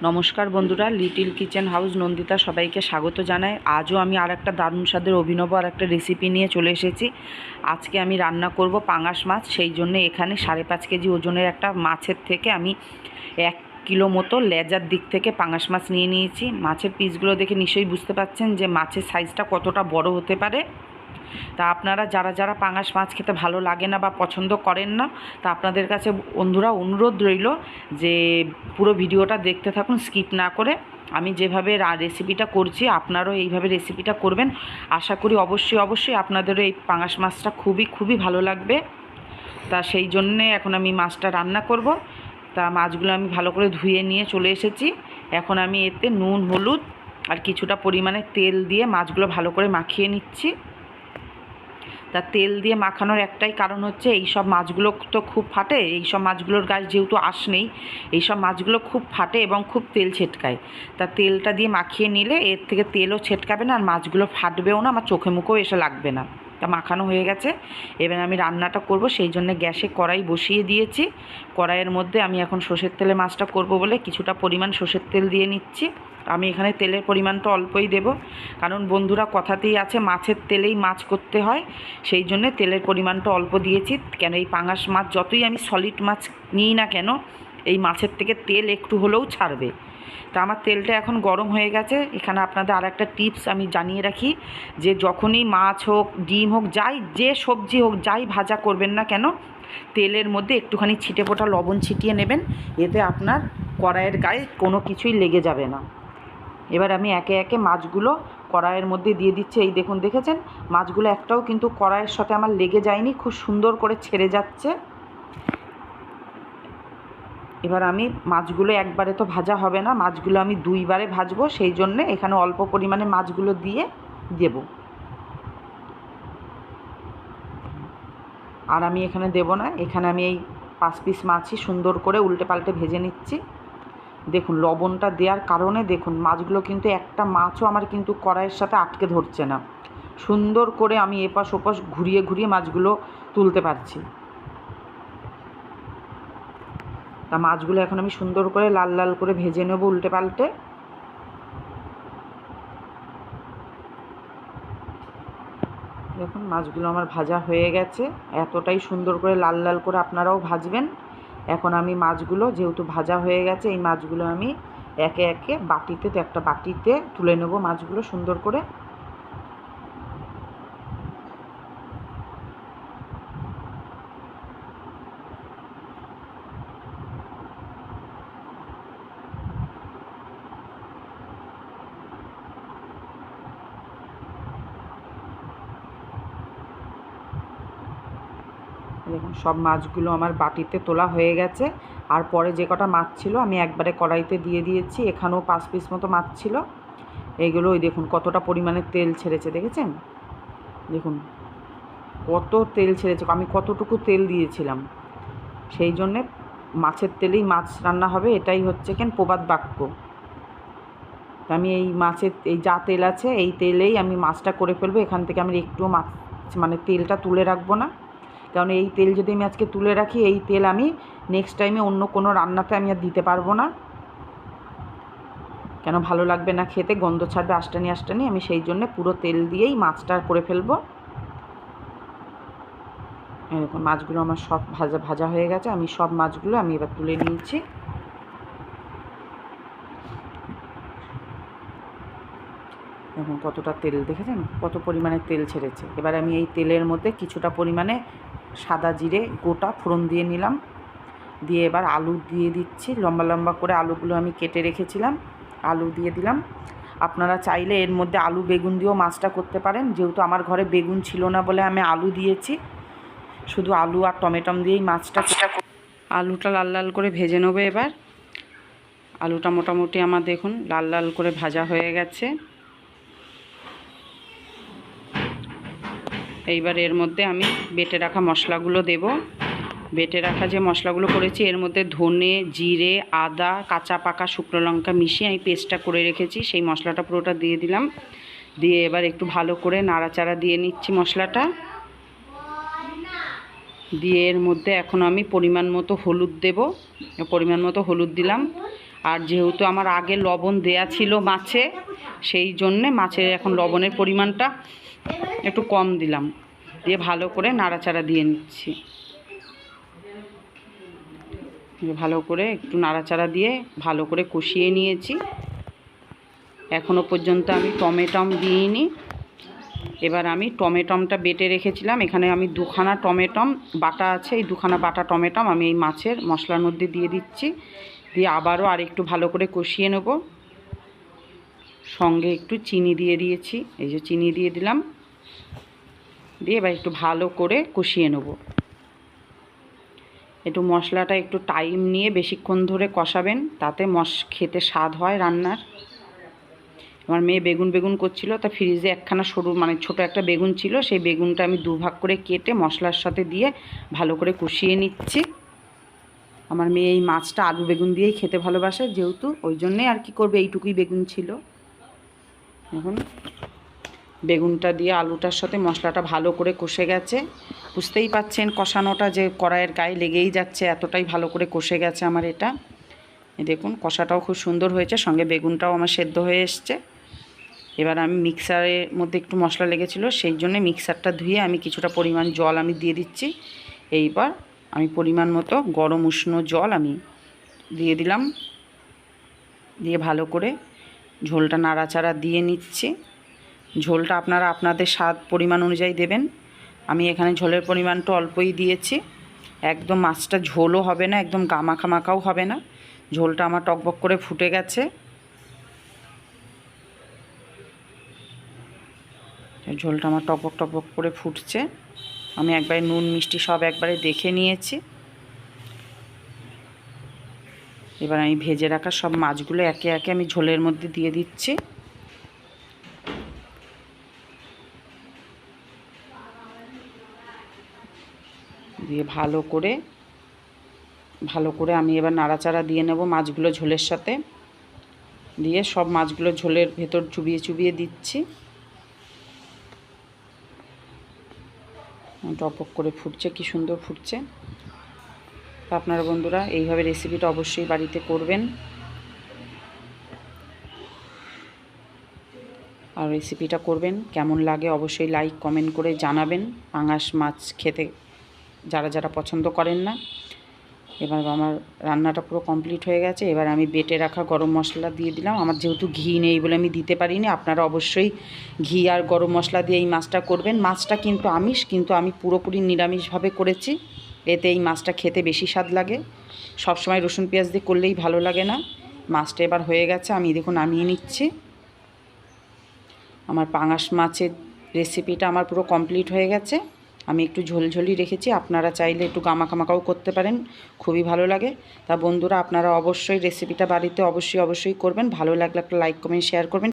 নমস্কার বন্ধুরা, little kitchen house Nandita সবাইকে স্বাগত জানাই। আজও আমি আর একটা দারুণ স্বাদের অভিনব আর একটা রেসিপি নিয়ে চলে এসেছি। আজকে আমি রান্না করব পাঙাশ মাছ। সেই জন্য এখানে 5.5 কেজি ওজনের একটা মাছের থেকে আমি 1 কিলো মতো লেজার দিক থেকে পাঙাশ মাছ নিয়ে নিয়েছি। মাছের পিসগুলো দেখে নিশ্চয়ই বুঝতে পারছেন যে মাছের সাইজটা কতটা বড় হতে পারে। তা আপনারা যারা যারা পাঙাশ মাছ খেতে ভালো লাগে না বা পছন্দ করেন না, তা আপনাদের কাছে বন্ধুরা অনুরোধ রইল যে পুরো ভিডিওটা দেখতে থাকুন, স্কিপ না করে। আমি যেভাবে রেসিপিটা করছি আপনারাও এইভাবে রেসিপিটা করবেন। আশা করি অবশ্যই আপনাদেরও এই পাঙাশ মাছটা খুবই ভালো লাগবে। তা সেই জন্যে এখন আমি মাছটা রান্না করব। তা মাছগুলো আমি ভালো করে ধুয়ে নিয়ে চলে এসেছি। এখন আমি এতে নুন, হলুদ আর কিছুটা পরিমাণে তেল দিয়ে মাছগুলো ভালো করে মাখিয়ে নিচ্ছি। তা তেল দিয়ে মাখানোর একটাই কারণ হচ্ছে এই সব মাছগুলো তো খুব ফাটে, এই সব মাছগুলোর গায়ে যেহেতু আঁশ নেই, এই সব মাছগুলো খুব ফাটে এবং খুব তেল ছেটকায়। তা তেলটা দিয়ে মাখিয়ে নিলে এর থেকে তেলও ছেটকাবে না আর মাছগুলো ফাটবেও না, আমার চোখে মুখেও এসে লাগবে না। তা মাখানো হয়ে গেছে, এবার আমি রান্নাটা করব। সেই জন্য গ্যাসে কড়াই বসিয়ে দিয়েছি। কড়াইয়ের মধ্যে আমি এখন সর্ষের তেলে মাছটা করব বলে কিছুটা পরিমাণ সর্ষের তেল দিয়ে নিচ্ছি। আমি এখানে তেলের পরিমাণটা অল্পই দেব, কারণ বন্ধুরা কথাতেই আছে মাছের তেলেই মাছ করতে হয়। সেই জন্যে তেলের পরিমাণটা অল্প দিয়েছি। কেন এই পাঙাশ মাছ যতই আমি সলিড মাছ নিই না কেন, এই মাছের থেকে তেল একটু হলেও ছাড়বে। তা আমার তেলটা এখন গরম হয়ে গেছে। এখানে আপনাদের আর একটা টিপস আমি জানিয়ে রাখি, যে যখনই মাছ হোক, ডিম হোক, যে সবজি হোক, যাই ভাজা করবেন না কেন, তেলের মধ্যে একটুখানি ছিটে ফোটা লবণ ছিটিয়ে নেবেন। এতে আপনার কড়াইয়ের গায়ে কোনো কিছুই লেগে যাবে না। এবার আমি একে একে মাছগুলো কড়াইয়ের মধ্যে দিয়ে দিচ্ছি। এই দেখুন, দেখেছেন মাছগুলো একটাও কিন্তু কড়াইয়ের সাথে আমার লেগে যায়নি, খুব সুন্দর করে ছেড়ে যাচ্ছে। এবার আমি মাছগুলো একবারে তো ভাজা হবে না, মাছগুলো আমি 2 বারে ভাজবো। সেই জন্যে এখানে অল্প পরিমাণে মাছগুলো দিয়ে দেব। আর আমি এখানে দেব না, এখানে আমি এই 5 পিস মাছই সুন্দর করে উল্টে পাল্টে ভেজে নিচ্ছি। দেখুন লবণটা দেওয়ার কারণে দেখুন মাছগুলো কিন্তু একটা মাছও আমার কিন্তু কড়াইয়ের সাথে আটকে ধরছে না। সুন্দর করে আমি এপাশ ওপাশ ঘুরিয়ে মাছগুলো তুলতে পারছি। তা মাছগুলো এখন আমি সুন্দর করে লাল লাল করে ভেজে নেব উল্টে পাল্টে। দেখুন মাছগুলো আমার ভাজা হয়ে গেছে, এতটাই সুন্দর করে লাল লাল করে আপনারাও ভাজবেন। এখন আমি মাছগুলো যেহেতু ভাজা হয়ে গেছে, এই মাছগুলো আমি একে একে একটা বাটিতে তুলে নেব মাছগুলো সুন্দর করে। দেখুন সব মাছগুলো আমার বাটিতে তোলা হয়ে গেছে। আর পরে যে কটা মাছ ছিল আমি একবারে কড়াইতে দিয়ে দিয়েছি। এখানেও 5 পিস মতো মাছ ছিল। এইগুলো ওই দেখুন কতটা পরিমাণে তেল ছেড়েছে, দেখেছেন? দেখুন কত তেল ছেড়েছে, আমি কতটুকু তেল দিয়েছিলাম। সেই জন্যে মাছের তেলেই মাছ রান্না হবে, এটাই হচ্ছে প্রবাদ বাক্য। আমি এই মাছের এই যা তেল আছে এই তেলেই আমি মাছটা করে ফেলবো। এখান থেকে আমি একটুও মাছ তেলটা তুলে রাখবো না, কারণ এই তেল যদি আমি আজকে তুলে রাখি, এই তেল আমি নেক্সট টাইমে অন্য কোনো রান্নাতে আমি আর দিতে পারবো না, কেন ভালো লাগবে না খেতে, গন্ধ ছাড়বে আষ্টানি। আমি সেই জন্য পুরো তেল দিয়েই মাছটা করে ফেলবো। এরকম মাছগুলো আমার সব ভাজা হয়ে গেছে। আমি সব মাছগুলো আমি এবার তুলে নিয়েছি। দেখুন কতটা তেল, দেখেছেন কত পরিমাণে তেল ছেড়েছে। এবার আমি এই তেলের মধ্যে কিছুটা পরিমাণে সাদা জিরে গোটা ফোড়ন দিয়ে নিলাম। দিয়ে এবার আলু দিয়ে দিচ্ছি, লম্বা লম্বা করে আলুগুলো আমি কেটে রেখেছিলাম, আলু দিয়ে দিলাম। আপনারা চাইলে এর মধ্যে আলু বেগুন দিয়েও মাছটা করতে পারেন। যেহেতু আমার ঘরে বেগুন ছিল না বলে আমি আলু দিয়েছি, শুধু আলু আর টমেটো দিয়েই মাছটা। আলুটা লাল লাল করে ভেজে নেবো এবার। আলুটা মোটামুটি আমার দেখুন লাল লাল করে ভাজা হয়ে গেছে। এইবার এর মধ্যে আমি বেটে রাখা মশলাগুলো দেব। বেটে রাখা যে মশলাগুলো করেছি এর মধ্যে ধনে, জিরে, আদা, কাঁচা পাকা শুকনো লঙ্কা মিশিয়ে আমি পেস্টটা করে রেখেছি, সেই মশলাটা পুরোটা দিয়ে দিলাম। দিয়ে এবার একটু ভালো করে নাড়াচাড়া দিয়ে নিচ্ছি মশলাটা। দিয়ে এর মধ্যে এখন আমি পরিমাণ মতো হলুদ দেব, পরিমাণ মতো হলুদ দিলাম। আর যেহেতু আমার আগে লবণ দেয়া ছিল মাছে, সেই জন্যে মাছের এখন লবণের পরিমাণটা একটু কম দিলাম, দিয়ে ভালো করে নাড়াচাড়া দিয়ে নিচ্ছি। ভালো করে একটু নাড়াচাড়া দিয়ে ভালো করে কষিয়ে নিয়েছি। এখনও পর্যন্ত আমি টমেটম দিইনি। এবার আমি টমেটমটা বেটে রেখেছিলাম, এখানে আমি 2খানা টমেটম বাটা আছে, এই 2খানা বাটা টমেটম আমি এই মাছের মশলার মধ্যে দিয়ে দিচ্ছি। দিয়ে আবারও আরেকটু ভালো করে কষিয়ে নেব। সঙ্গে একটু চিনি দিয়ে দিয়েছি, এই যে চিনি দিয়ে দিলাম। দিয়ে এবার একটু ভালো করে কষিয়ে নেব। একটু মশলাটা একটু টাইম নিয়ে বেশিক্ষণ ধরে কষাবেন, তাতে খেতে স্বাদ হয় রান্নার। আমার মেয়ে বেগুন করছিল, তা ফ্রিজে একখানা সরু মানে ছোটো একটা বেগুন ছিল, সেই বেগুনটা আমি 2 ভাগ করে কেটে মশলার সাথে দিয়ে ভালো করে কষিয়ে নিচ্ছি। আমার মেয়ে এই মাছটা আলু বেগুন দিয়েই খেতে ভালোবাসে, যেহেতু ওই জন্যে আর কি করবে, এইটুকুই বেগুন ছিল। এখন বেগুনটা দিয়ে আলুটার সাথে মশলাটা ভালো করে কষে গেছে। বুঝতেই পাচ্ছেন কষানোটা যে কড়াইয়ের গায়ে লেগেই যাচ্ছে, এতটাই ভালো করে কষে গেছে আমার এটা। দেখুন কষাটাও খুব সুন্দর হয়েছে, সঙ্গে বেগুনটাও আমার সেদ্ধ হয়ে এসছে। এবার আমি মিক্সারের মধ্যে একটু মশলা লেগেছিলো, সেই জন্য মিক্সারটা ধুয়ে আমি কিছুটা পরিমাণ জল আমি দিয়ে দিচ্ছি। এইবার আমি পরিমাণ মতো গরম উষ্ণ জল আমি দিয়ে দিলাম, দিয়ে ভালো করে ঝোলটা নাড়াচাড়া দিয়ে নিচ্ছি। ঝোলটা আপনারা আপনাদের স্বাদ পরিমাণ অনুযায়ী দেবেন। আমি এখানে ঝোলের পরিমাণটা অল্পই দিয়েছি, একদম মাছটা ঝোলও হবে না, একদম গামাখামাখাও হবে না। ঝোলটা আমার টকবক করে ফুটে গেছে। ঝোলটা আমার টকবক করে ফুটছে। আমি একবারে নুন মিষ্টি সব একবারে দেখে নিয়েছি। এবার আমি ভেজে রাখা সব মাছগুলো একে একে আমি ঝোলের মধ্যে দিয়ে দিচ্ছি। দিয়ে ভালো করে আমি এবার নাড়াচাড়া দিয়ে নেব মাছগুলো ঝোলের সাথে। দিয়ে সব মাছগুলো ঝোলের ভেতর চুবিয়ে দিচ্ছি। টপক করে ফুটছে, কি সুন্দর ফুটছে। আপনারা বন্ধুরা এইভাবে রেসিপিটা অবশ্যই বাড়িতে করবেন, আর রেসিপিটা করবেন কেমন লাগে অবশ্যই লাইক কমেন্ট করে জানাবেন। পাঙাশ মাছ খেতে যারা পছন্দ করেন না। এবার আমার রান্নাটা পুরো কমপ্লিট হয়ে গেছে। এবার আমি বেটে রাখা গরম মশলা দিয়ে দিলাম। আমার যেহেতু ঘি নেই বলে আমি দিতে পারিনি, আপনারা অবশ্যই ঘি আর গরম মশলা দিয়ে এই মাছটা করবেন। মাছটা কিন্তু আমিষ, কিন্তু আমি পুরোপুরি নিরামিষভাবে করেছি, এতে এই মাছটা খেতে বেশি স্বাদ লাগে। সবসময় রসুন পেঁয়াজ দিয়ে করলেই ভালো লাগে না। মাছটা এবার হয়ে গেছে, আমি দেখুন নামিয়ে নিচ্ছি। আমার পাঙাশ মাছের রেসিপিটা আমার পুরো কমপ্লিট হয়ে গেছে। আমি একটু ঝোলঝোলি রেখেছি, আপনারা চাইলে একটু গামাখামাকাও করতে পারেন, খুবই ভালো লাগে। তা বন্ধুরা আপনারা অবশ্যই রেসিপিটা বাড়িতে অবশ্যই করবেন। ভালো লাগলে একটা লাইক কমেন্ট শেয়ার করবেন।